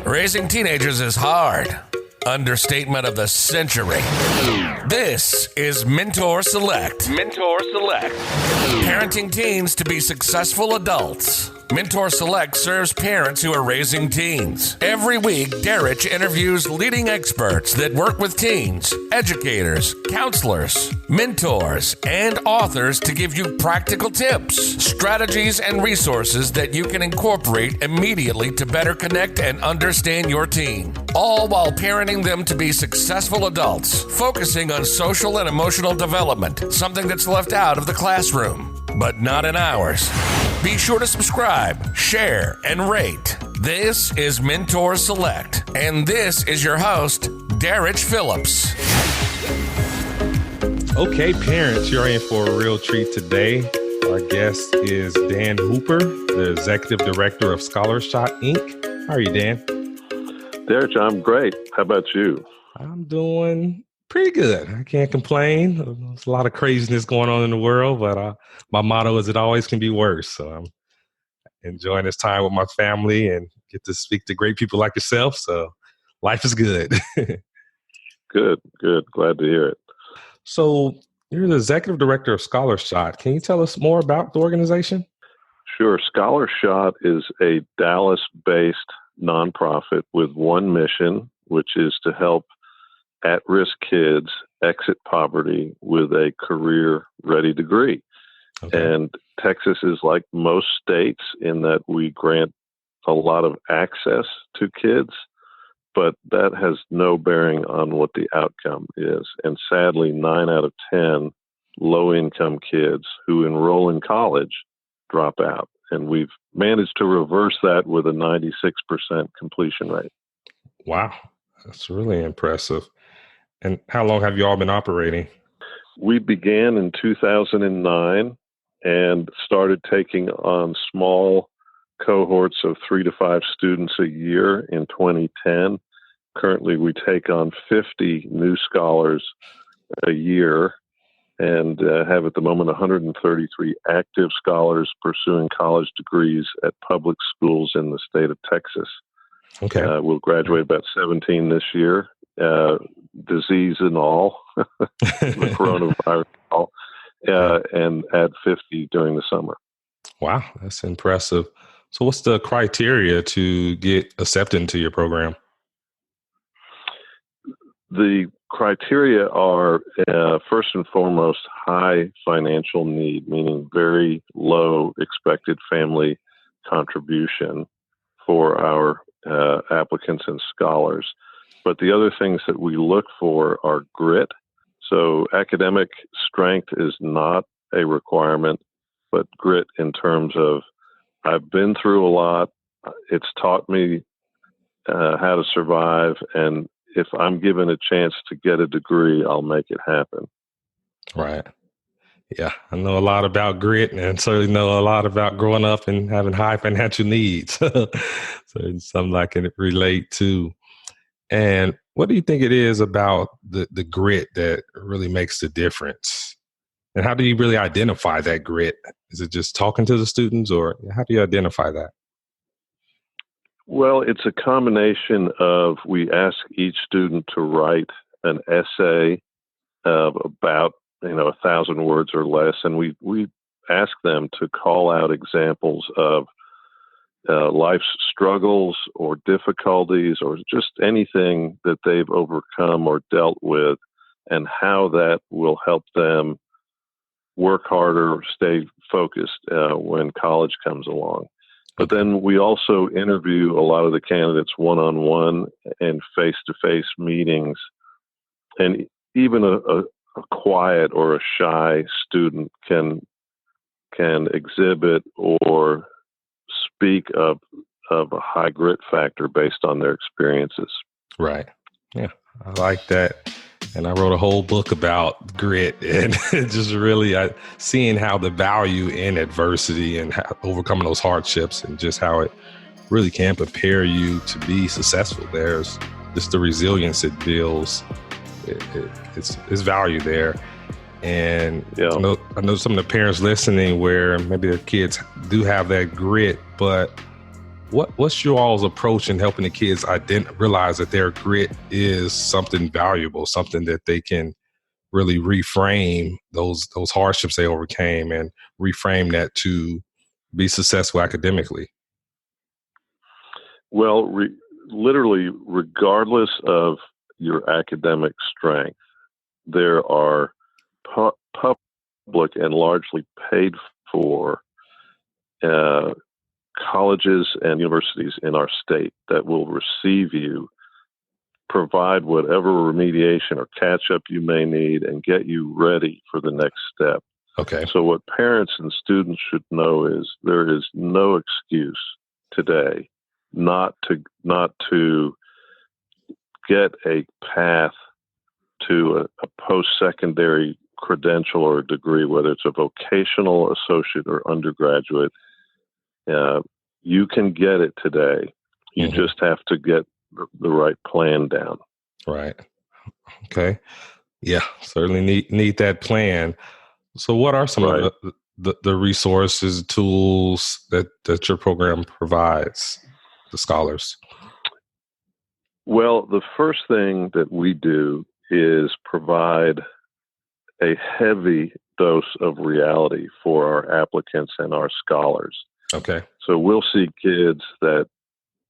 Raising teenagers is hard. Understatement of the century. This is Mentor Select. Mentor Select. Parenting teens to be successful adults. Mentor Select serves parents who are raising teens. Every week, Derek interviews leading experts that work with teens, educators, counselors, mentors, and authors to give you practical tips, strategies, and resources that you can incorporate immediately to better connect and understand your teen. All while parenting them to be successful adults, focusing on social and emotional development, something that's left out of the classroom, but not in ours. Be sure to subscribe, share, and rate. This is Mentor Select, and this is your host, Derek Phillips. Okay, parents, you're in for a real treat today. Our guest is Dan Hooper, the Executive Director of ScholarShot, Inc. How are you, Dan? Derek, I'm great. How about you? I'm doing pretty good. I can't complain. There's a lot of craziness going on in the world, but my motto is it always can be worse. So I'm enjoying this time with my family and get to speak to great people like yourself. So life is good. Good. Glad to hear it. So you're the Executive Director of ScholarShot. Can you tell us more about the organization? Sure. ScholarShot is a Dallas-based nonprofit with one mission, which is to help at-risk kids exit poverty with a career-ready degree. Okay. And Texas is like most states in that we grant a lot of access to kids, but that has no bearing on what the outcome is. And sadly, 9 out of 10 low-income kids who enroll in college drop out. And we've managed to reverse that with a 96% completion rate. Wow, that's really impressive. And how long have you all been operating? We began in 2009 and started taking on small cohorts of 3 to 5 students a year in 2010. Currently, we take on 50 new scholars a year and have at the moment 133 active scholars pursuing college degrees at public schools in the state of Texas. Okay. We'll graduate about 17 this year, disease and all, the coronavirus and all, and add 50 during the summer. Wow, that's impressive. So what's the criteria to get accepted into your program? The criteria are, first and foremost, high financial need, meaning very low expected family contribution for our applicants and scholars. But the other things that we look for are grit. So academic strength is not a requirement, but grit in terms of I've been through a lot. It's taught me how to survive, and if I'm given a chance to get a degree, I'll make it happen. Right. Yeah, I know a lot about grit and certainly know a lot about growing up and having high financial needs. So it's something I can relate to. And what do you think it is about the grit that really makes the difference? And how do you really identify that grit? Is it just talking to the students, or how do you identify that? Well, it's a combination of we ask each student to write an essay of about 1,000 words or less, and we ask them to call out examples of life's struggles or difficulties or just anything that they've overcome or dealt with, and how that will help them work harder, stay focused when college comes along. But then we also interview a lot of the candidates one-on-one and face-to-face meetings. And even a quiet or a shy student can exhibit or speak of a high grit factor based on their experiences. Right. Yeah, I like that. And I wrote a whole book about grit and just really seeing how the value in adversity and how overcoming those hardships and just how it really can prepare you to be successful. There's just the resilience it builds. It's value there. And yeah. I know some of the parents listening where maybe their kids do have that grit, but What's your all's approach in helping the kids realize that their grit is something valuable, something that they can really reframe those hardships they overcame and reframe that to be successful academically? Well, literally, regardless of your academic strength, there are public and largely paid for colleges and universities in our state that will receive you, provide whatever remediation or catch up you may need, and get you ready for the next step. Okay. So what parents and students should know is there is no excuse today not to get a path to a post-secondary credential or a degree, whether it's a vocational, associate, or undergraduate. You can get it today. You just have to get the right plan down. Right. Okay. Yeah, certainly need that plan. So what are some of the resources, tools that your program provides to scholars? Well, the first thing that we do is provide a heavy dose of reality for our applicants and our scholars. Okay. So we'll see kids that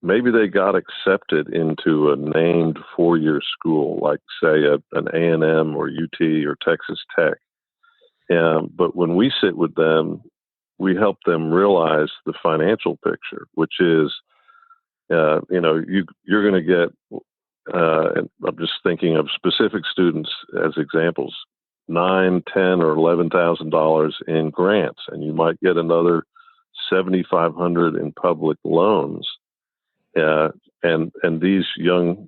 maybe they got accepted into a named four-year school, like say an A&M or UT or Texas Tech. But when we sit with them, we help them realize the financial picture, which is, you're going to get, and I'm just thinking of specific students as examples, $9,000, $10,000, or $11,000 in grants, and you might get another $7,500 in public loans. And these young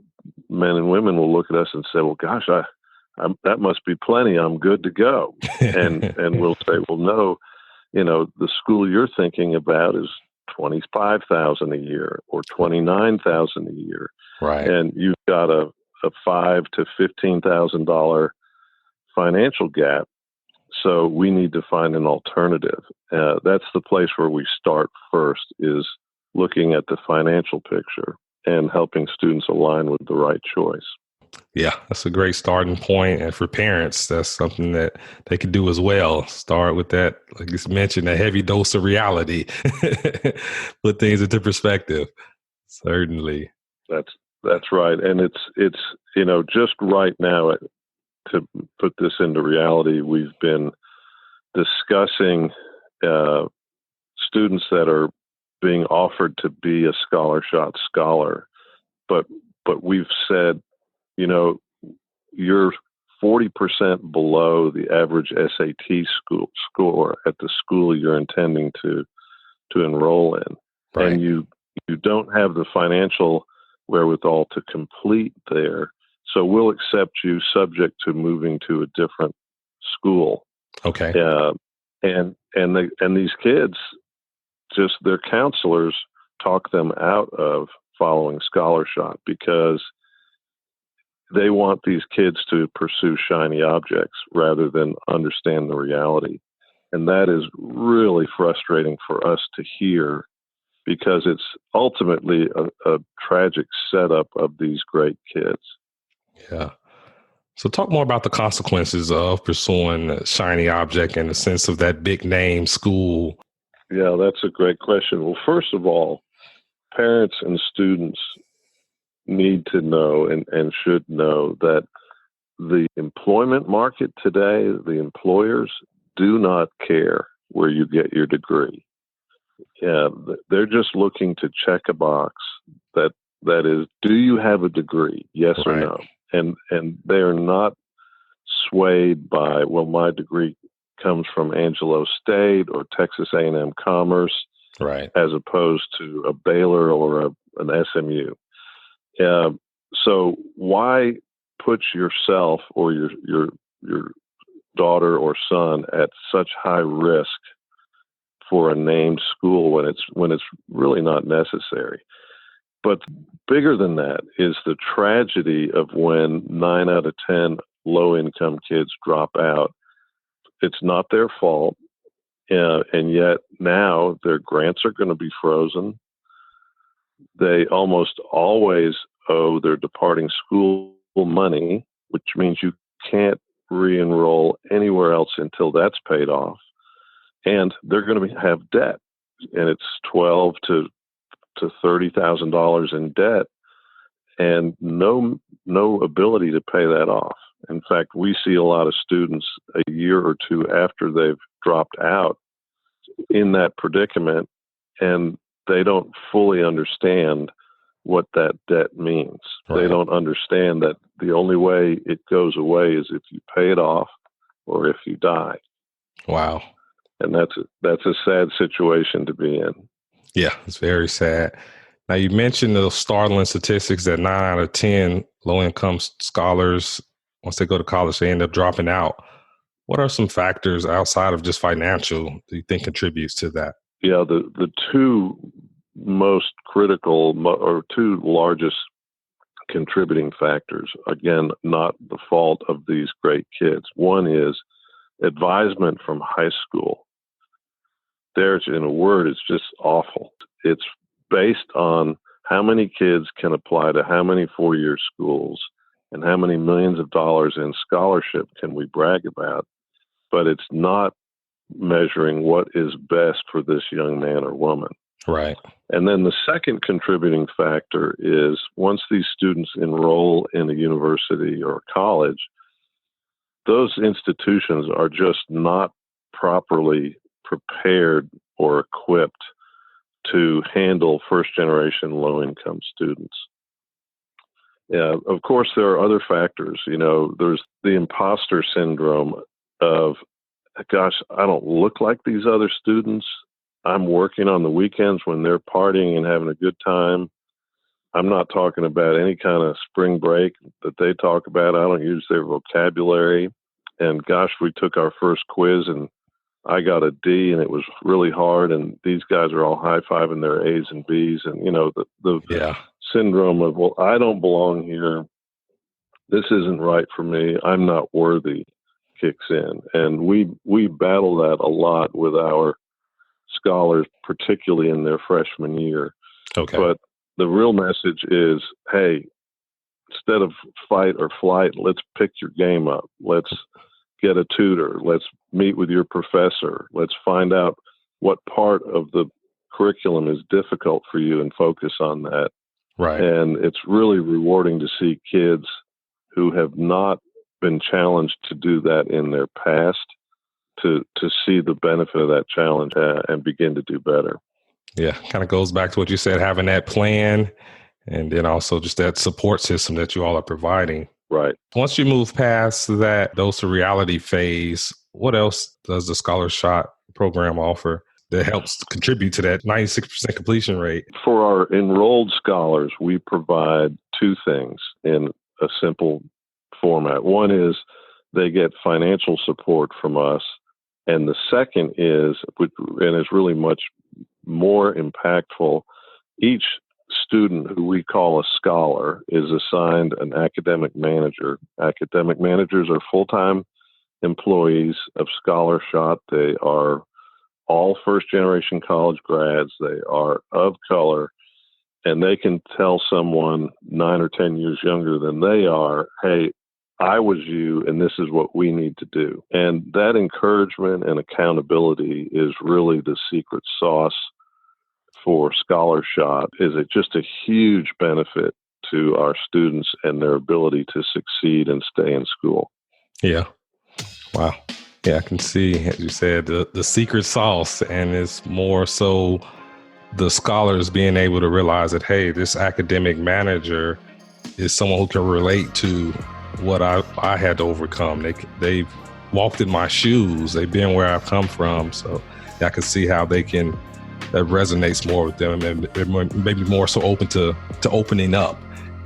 men and women will look at us and say, "Well, gosh, that must be plenty. I'm good to go." And we'll say, "Well, no, the school you're thinking about is $25,000 a year or $29,000 a year, right? And you've got a $5,000 to $15,000 financial gap. So we need to find an alternative." That's the place where we start first, is looking at the financial picture and helping students align with the right choice. Yeah, that's a great starting point. And for parents, that's something that they could do as well. Start with that, like you mentioned, a heavy dose of reality. Put things into perspective. Certainly. That's right. And it's just right now, to put this into reality, we've been discussing students that are being offered to be a ScholarShot scholar, but we've said, you're 40% below the average SAT score at the school you're intending to enroll in, right. And you don't have the financial wherewithal to complete there. So we'll accept you subject to moving to a different school. Okay. And these kids, just their counselors talk them out of following ScholarShot because they want these kids to pursue shiny objects rather than understand the reality. And that is really frustrating for us to hear, because it's ultimately a tragic setup of these great kids. Yeah. So talk more about the consequences of pursuing a shiny object in the sense of that big name school. Yeah, that's a great question. Well, first of all, parents and students need to know and should know that the employment market today, the employers do not care where you get your degree. Yeah, they're just looking to check a box that is, do you have a degree? Yes or no? And they are not swayed by, well, my degree comes from Angelo State or Texas A&M Commerce, right, as opposed to a Baylor or an SMU. So why put yourself or your daughter or son at such high risk for a named school when it's really not necessary? But bigger than that is the tragedy of when 9 out of 10 low-income kids drop out. It's not their fault, and yet now their grants are going to be frozen. they almost always owe their departing school money, which means you can't re-enroll anywhere else until that's paid off. And they're going to have debt, and it's $12,000 to $30,000 in debt, and no ability to pay that off. In fact, we see a lot of students a year or two after they've dropped out in that predicament, and they don't fully understand what that debt means. Right. They don't understand that the only way it goes away is if you pay it off or if you die. Wow. And that's a sad situation to be in. Yeah, it's very sad. Now, you mentioned those startling statistics that 9 out of 10 low-income scholars, once they go to college, they end up dropping out. What are some factors outside of just financial do you think contributes to that? Yeah, the two most critical or two largest contributing factors, again, not the fault of these great kids. One is advisement from high school. There's, in a word, it's just awful. It's based on how many kids can apply to how many four-year schools and how many millions of dollars in scholarship can we brag about. But it's not measuring what is best for this young man or woman. Right. And then the second contributing factor is once these students enroll in a university or college, those institutions are just not properly prepared or equipped to handle first-generation low-income students. Yeah, of course, there are other factors. You know, there's the imposter syndrome of, gosh, I don't look like these other students. I'm working on the weekends when they're partying and having a good time. I'm not talking about any kind of spring break that they talk about. I don't use their vocabulary. And gosh, we took our first quiz and I got a D and it was really hard. And these guys are all high-fiving their A's and B's. And, you know, the syndrome of, well, I don't belong here. This isn't right for me. I'm not worthy kicks in. And we battle that a lot with our scholars, particularly in their freshman year. Okay. But the real message is, hey, instead of fight or flight, let's pick your game up. Let's get a tutor. Let's meet with your professor. Let's find out what part of the curriculum is difficult for you and focus on that. Right. And it's really rewarding to see kids who have not been challenged to do that in their past to see the benefit of that challenge and begin to do better. Yeah, kind of goes back to what you said, having that plan and then also just that support system that you all are providing. Right. Once you move past that dose of reality phase, what else does the ScholarShot program offer that helps contribute to that 96% completion rate? For our enrolled scholars, we provide two things in a simple format. One is they get financial support from us. And the second is, and is really much more impactful, each student who we call a scholar is assigned an academic manager. Academic managers are full-time employees of ScholarShot. They are all first-generation college grads. They are of color, and they can tell someone 9 or 10 years younger than they are, hey, I was you, and this is what we need to do. And that encouragement and accountability is really the secret sauce for ScholarShot. Is it just a huge benefit to our students and their ability to succeed and stay in school? Yeah. Wow. Yeah, I can see, as you said, the secret sauce, and it's more so the scholars being able to realize that, hey, this academic manager is someone who can relate to what I had to overcome. They've walked in my shoes. They've been where I've come from. So I can see how that resonates more with them, and they're maybe more so open to opening up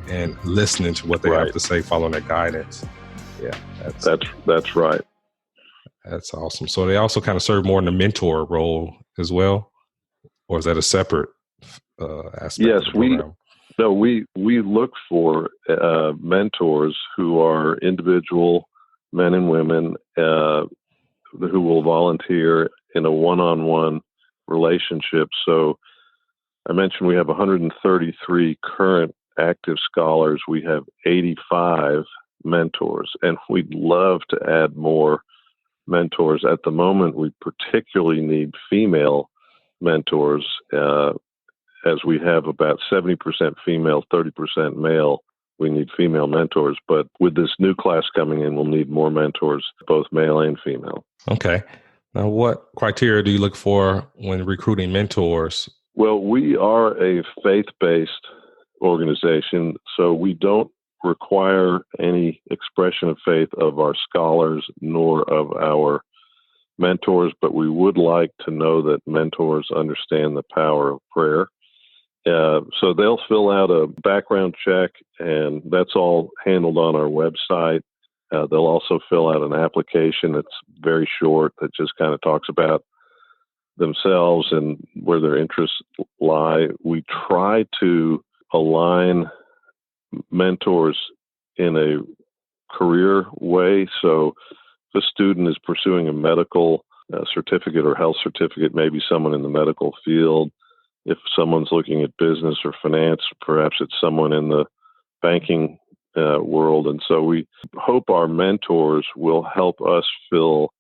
and listening to what they have to say, following their guidance. Yeah, that's right. That's awesome. So they also kind of serve more in the mentor role as well, or is that a separate aspect? Yes, of the program? we look for mentors who are individual men and women who will volunteer in a one-on-one relationship. So I mentioned we have 133 current active scholars. We have 85 mentors, and we'd love to add more mentors. At the moment, we particularly need female mentors, as we have about 70% female, 30% male. We need female mentors, but with this new class coming in, we'll need more mentors, both male and female. Okay. Now, what criteria do you look for when recruiting mentors? Well, we are a faith-based organization, so we don't require any expression of faith of our scholars nor of our mentors, but we would like to know that mentors understand the power of prayer. So they'll fill out a background check, and that's all handled on our website. They'll also fill out an application that's very short that just kind of talks about themselves and where their interests lie. We try to align mentors in a career way. So if a student is pursuing a medical certificate or health certificate, maybe someone in the medical field. If someone's looking at business or finance, perhaps it's someone in the banking world. And so we hope our mentors will help us fill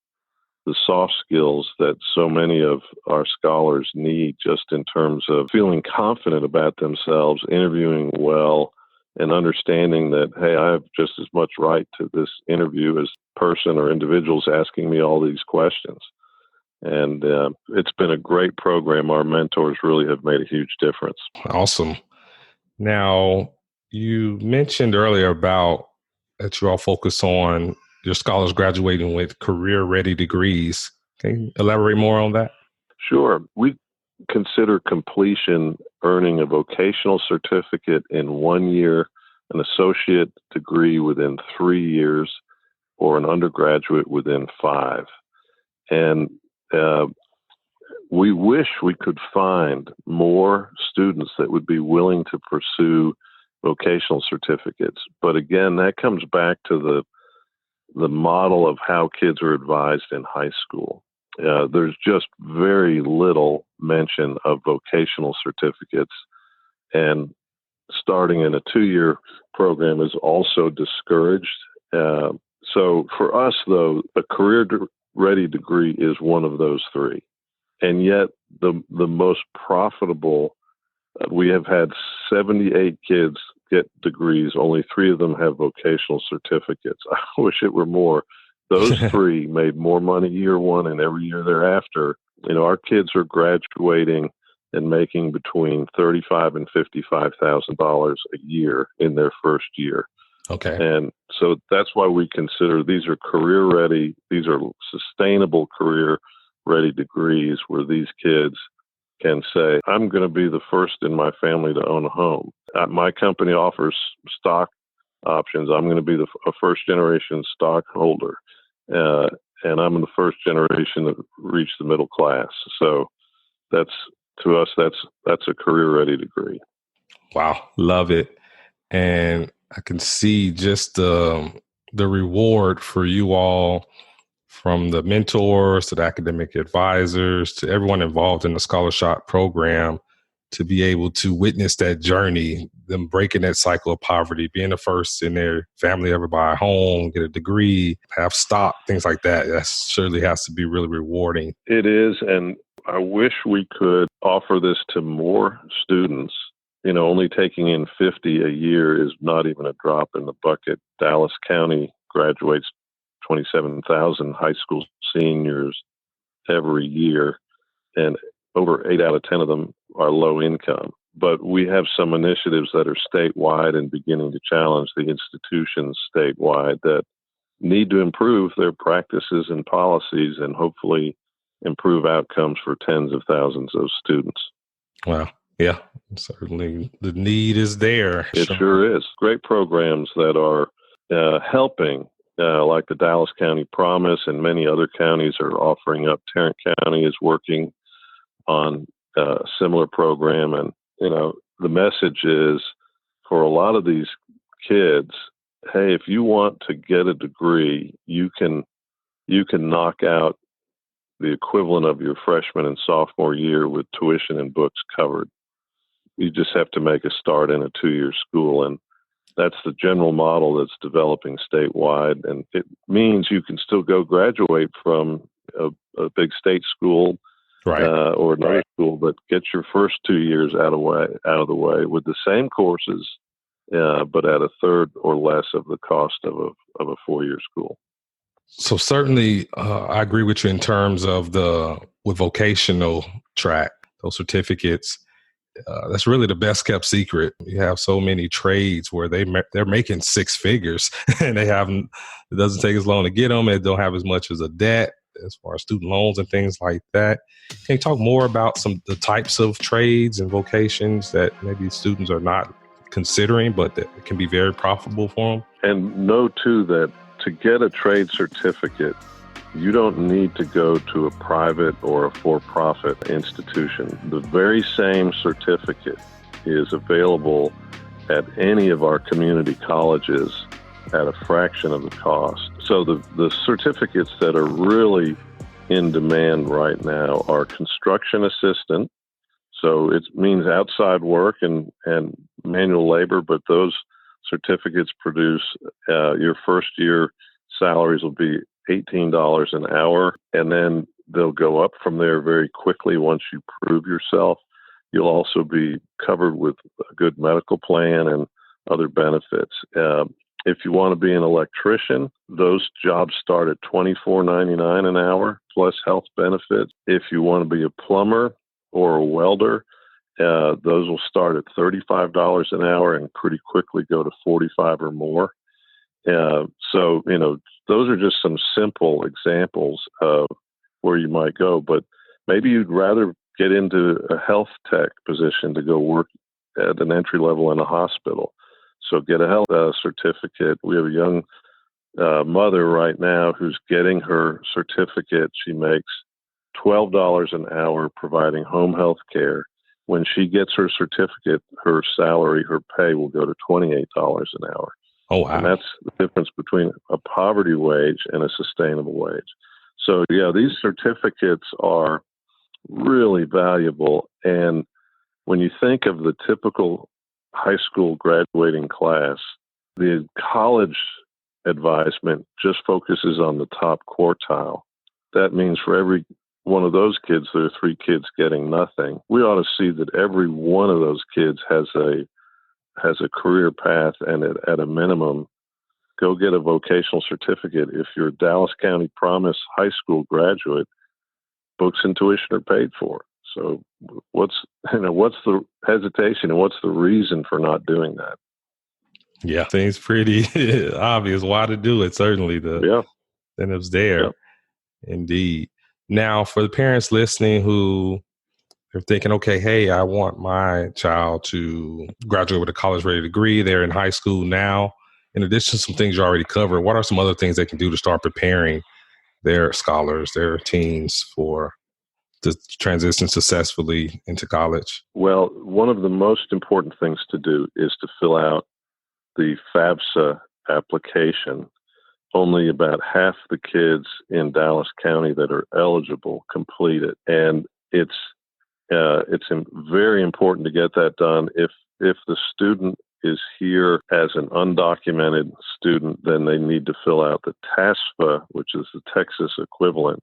the soft skills that so many of our scholars need, just in terms of feeling confident about themselves, interviewing well, and understanding that, hey, I have just as much right to this interview as person or individuals asking me all these questions. And it's been a great program. Our mentors really have made a huge difference. Awesome. Now, you mentioned earlier about that you all focus on your scholars graduating with career-ready degrees. Can you elaborate more on that? Sure. We consider completion earning a vocational certificate in 1 year, an associate degree within 3 years, or an undergraduate within 5. And we wish we could find more students that would be willing to pursue vocational certificates. But again, that comes back to the model of how kids are advised in high school. There's just very little mention of vocational certificates, and starting in a 2-year program is also discouraged. So for us, though, a career-ready degree is one of those 3. And yet the most profitable, we have had 78 kids get degrees. Only 3 of them have vocational certificates. I wish it were more. Those 3 made more money year 1 and every year thereafter. You know, our kids are graduating and making between $35,000 and $55,000 a year in their first year. Okay. And so that's why we consider these are career ready. These are sustainable career ready degrees where these kids can say, I'm going to be the first in my family to own a home. My company offers stock options. I'm going to be a first generation stockholder. And I'm in the first generation that reached the middle class. So that's, to us, that's a career ready degree. Wow. Love it. And I can see just the reward for you all, from the mentors to the academic advisors to everyone involved in the ScholarShot program, to be able to witness that journey, them breaking that cycle of poverty, being the first in their family ever buy a home, get a degree, have stock, things like that. That surely has to be really rewarding. It is. And I wish we could offer this to more students. You know, only taking in 50 a year is not even a drop in the bucket. Dallas County graduates 27,000 high school seniors every year, and over 8 out of 10 of them are low income. But we have some initiatives that are statewide and beginning to challenge the institutions statewide that need to improve their practices and policies and hopefully improve outcomes for tens of thousands of students. Wow. Yeah, certainly the need is there. It sure is. Great programs that are helping, like the Dallas County Promise, and many other counties are offering up. Tarrant County is working on a similar program. And, you know, the message is for a lot of these kids, hey, if you want to get a degree, you can knock out the equivalent of your freshman and sophomore year with tuition and books covered. You just have to make a start in a 2-year school. And that's the general model that's developing statewide. And it means you can still go graduate from a big state school Right. or another school, but get your first 2 years out of the way with the same courses, but at a third or less of the cost of a 4-year school. So certainly, I agree with you in terms of with vocational track, those certificates. That's really the best kept secret. You have so many trades where they're making six figures, and it doesn't take as long to get them. They don't have as much as a debt as far as student loans and things like that. Can you talk more about the types of trades and vocations that maybe students are not considering, but that can be very profitable for them? And know too that to get a trade certificate, you don't need to go to a private or a for-profit institution. The very same certificate is available at any of our community colleges at a fraction of the cost. So the certificates that are really in demand right now are construction assistant. So it means outside work and manual labor, but those certificates produce your first year salaries will be $18 an hour, and then they'll go up from there very quickly once you prove yourself. You'll also be covered with a good medical plan and other benefits. If you want to be an electrician, those jobs start at $24.99 an hour plus health benefits. If you want to be a plumber or a welder, those will start at $35 an hour and pretty quickly go to $45 or more. So, those are just some simple examples of where you might go, but maybe you'd rather get into a health tech position to go work at an entry level in a hospital. So get a health certificate. We have a young mother right now who's getting her certificate. She makes $12 an hour providing home health care. When she gets her certificate, her salary, her pay will go to $28 an hour. Oh, wow. And that's the difference between a poverty wage and a sustainable wage. So, yeah, these certificates are really valuable. And when you think of the typical high school graduating class, the college advisement just focuses on the top quartile. That means for every one of those kids, there are 3 kids getting nothing. We ought to see that every one of those kids has a career path, and at a minimum, go get a vocational certificate. If you're a Dallas County Promise high school graduate, books and tuition are paid for. So what's the hesitation and what's the reason for not doing that? Yeah, I think it's pretty obvious why to do it. Certainly the incentives there. Yeah. Indeed. Now, for the parents listening who are thinking, okay, hey, I want my child to graduate with a college-ready degree. They're in high school now. In addition to some things you already covered, what are some other things they can do to start preparing their scholars, their teens to transition successfully into college? Well, one of the most important things to do is to fill out the FAFSA application. Only about half the kids in Dallas County that are eligible complete it. And it's very important to get that done. If the student is here as an undocumented student, then they need to fill out the TASFA, which is the Texas equivalent.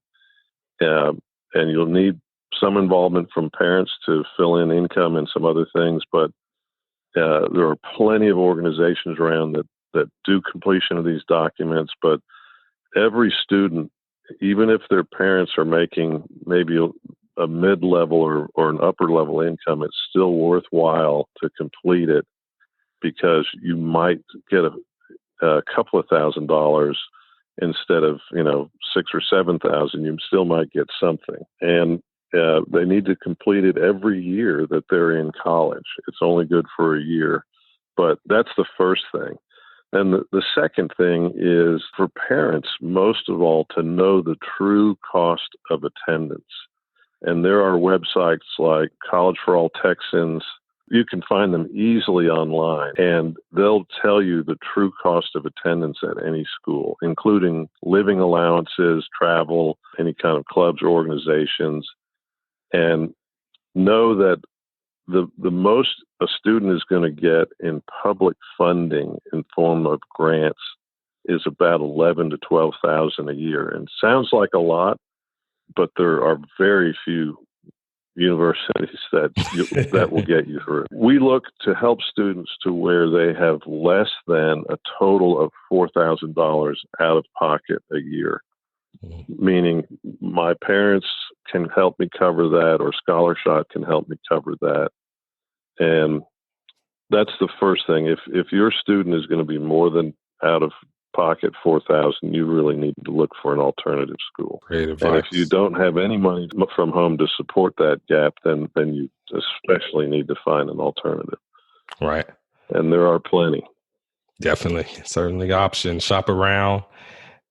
And you'll need some involvement from parents to fill in income and some other things, but there are plenty of organizations around that do completion of these documents. But every student, even if their parents are making maybe a mid-level or an upper-level income, it's still worthwhile to complete it, because you might get a couple of $1,000s instead of $6,000 or $7,000. You still might get something, and they need to complete it every year that they're in college. It's only good for a year, but that's the first thing. And the second thing is for parents, most of all, to know the true cost of attendance. And there are websites like College for All Texans. You can find them easily online, and they'll tell you the true cost of attendance at any school, including living allowances, travel, any kind of clubs or organizations. And know that the most a student is going to get in public funding in form of grants is about 11 to 12,000 a year, and sounds like a lot, but there are very few universities that will get you through. We look to help students to where they have less than a total of $4,000 out of pocket a year, meaning my parents can help me cover that, or ScholarShot can help me cover that. And that's the first thing. If your student is going to be more than out of pocket $4,000, you really need to look for an alternative school. Great advice. And if you don't have any money from home to support that gap, then you especially need to find an alternative. Right. And there are plenty. Definitely. Certainly options. Shop around.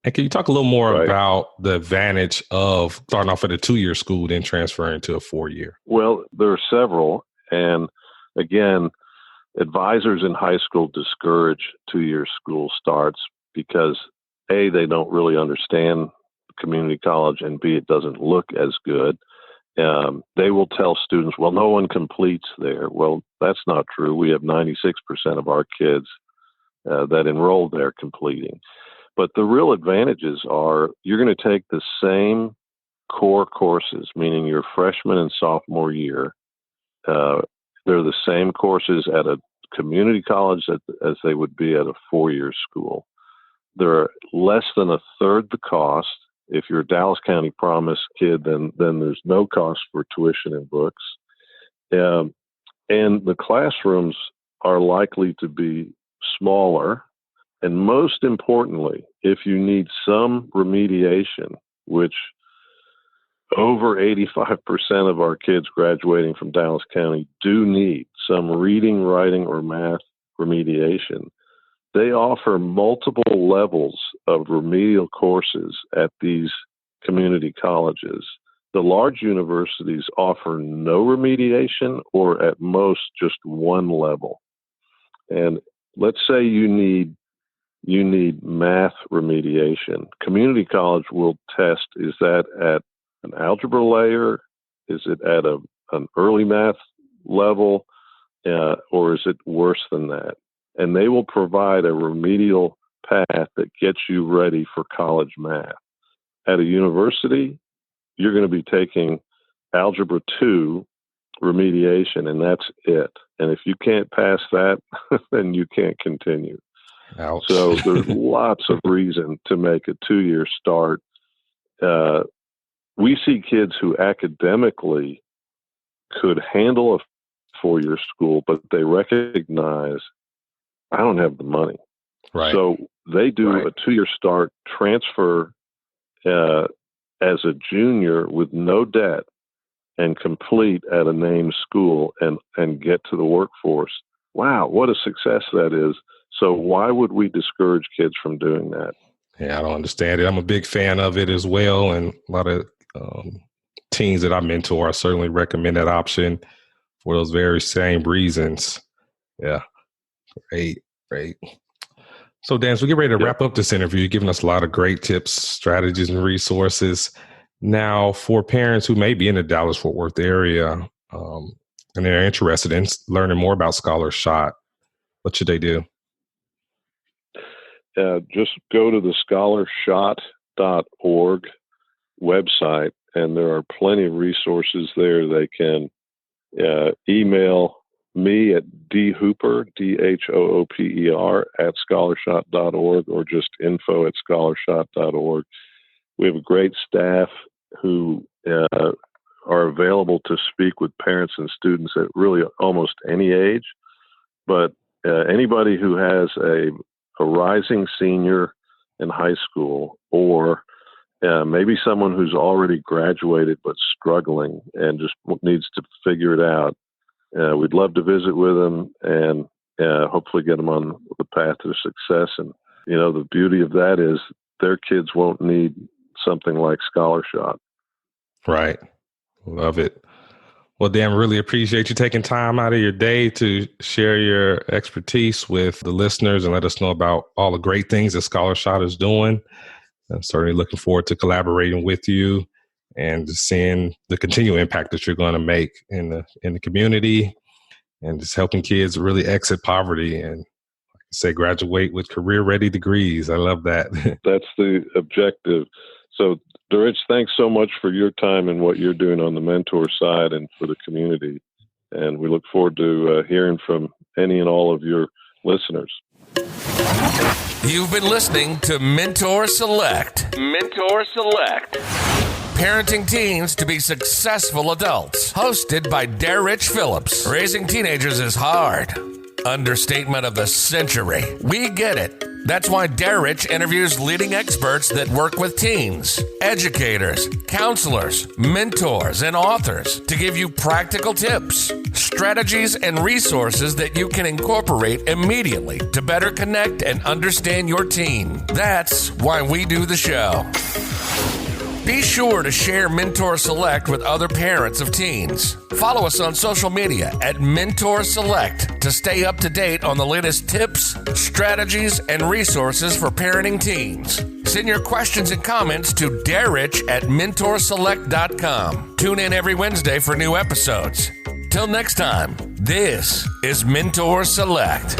And can you talk a little more about the advantage of starting off at a 2-year school, then transferring to a 4-year? Well, there are several. And again, advisors in high school discourage 2-year school starts because A, they don't really understand community college, and B, it doesn't look as good. They will tell students, well, no one completes there. Well, that's not true. We have 96% of our kids that enrolled there completing. But the real advantages are you're going to take the same core courses, meaning your freshman and sophomore year. They're the same courses at a community college as they would be at a 4-year school. They're less than a third the cost. If you're a Dallas County Promise kid, then there's no cost for tuition and books. And the classrooms are likely to be smaller. And most importantly, if you need some remediation, which over 85% of our kids graduating from Dallas County do need some reading, writing, or math remediation, they offer multiple levels of remedial courses at these community colleges. The large universities offer no remediation, or at most just one level. And let's say you need math remediation. Community college will test, is that at an algebra layer? Is it at an early math level? Or is it worse than that? And they will provide a remedial path that gets you ready for college math. At a university, you're going to be taking Algebra 2 remediation, and that's it. And if you can't pass that, then you can't continue. Ouch. So there's lots of reason to make a 2-year start. We see kids who academically could handle a 4-year school, but they recognize, I don't have the money. Right. So they do a 2-year start, transfer as a junior with no debt, and complete at a named school and get to the workforce. Wow, what a success that is. So why would we discourage kids from doing that? Yeah, I don't understand it. I'm a big fan of it as well. And a lot of teens that I mentor, I certainly recommend that option for those very same reasons. Yeah, great. So, Dan, as we get ready to wrap up this interview, you've given us a lot of great tips, strategies, and resources. Now, for parents who may be in the Dallas-Fort Worth area and they're interested in learning more about ScholarShot, what should they do? Just go to the ScholarShot.org website, and there are plenty of resources there. They can email me at dhooper, DHOOPER, at ScholarShot.org, or just info at ScholarShot.org. We have a great staff who are available to speak with parents and students at really almost any age. But anybody who has a rising senior in high school, or maybe someone who's already graduated but struggling and just needs to figure it out, we'd love to visit with them and hopefully get them on the path to success. And, the beauty of that is their kids won't need something like ScholarShot. Right. Love it. Well, Dan, really appreciate you taking time out of your day to share your expertise with the listeners and let us know about all the great things that ScholarShot is doing. I'm certainly looking forward to collaborating with you and seeing the continued impact that you're going to make in the community and just helping kids really exit poverty and, like I say, graduate with career-ready degrees. I love that. That's the objective. So, Dorich, thanks so much for your time and what you're doing on the mentor side and for the community. And we look forward to hearing from any and all of your listeners. You've been listening to Mentor Select. Mentor Select. Parenting teens to be successful adults. Hosted by Darich Phillips. Raising teenagers is hard. Understatement of the century. We get it. That's why Darich interviews leading experts that work with teens, educators, counselors, mentors, and authors to give you practical tips, strategies, and resources that you can incorporate immediately to better connect and understand your teen. That's why we do the show. Be sure to share Mentor Select with other parents of teens. Follow us on social media at Mentor Select to stay up to date on the latest tips, strategies, and resources for parenting teens. Send your questions and comments to darich@mentorselect.com. Tune in every Wednesday for new episodes. Till next time, this is Mentor Select.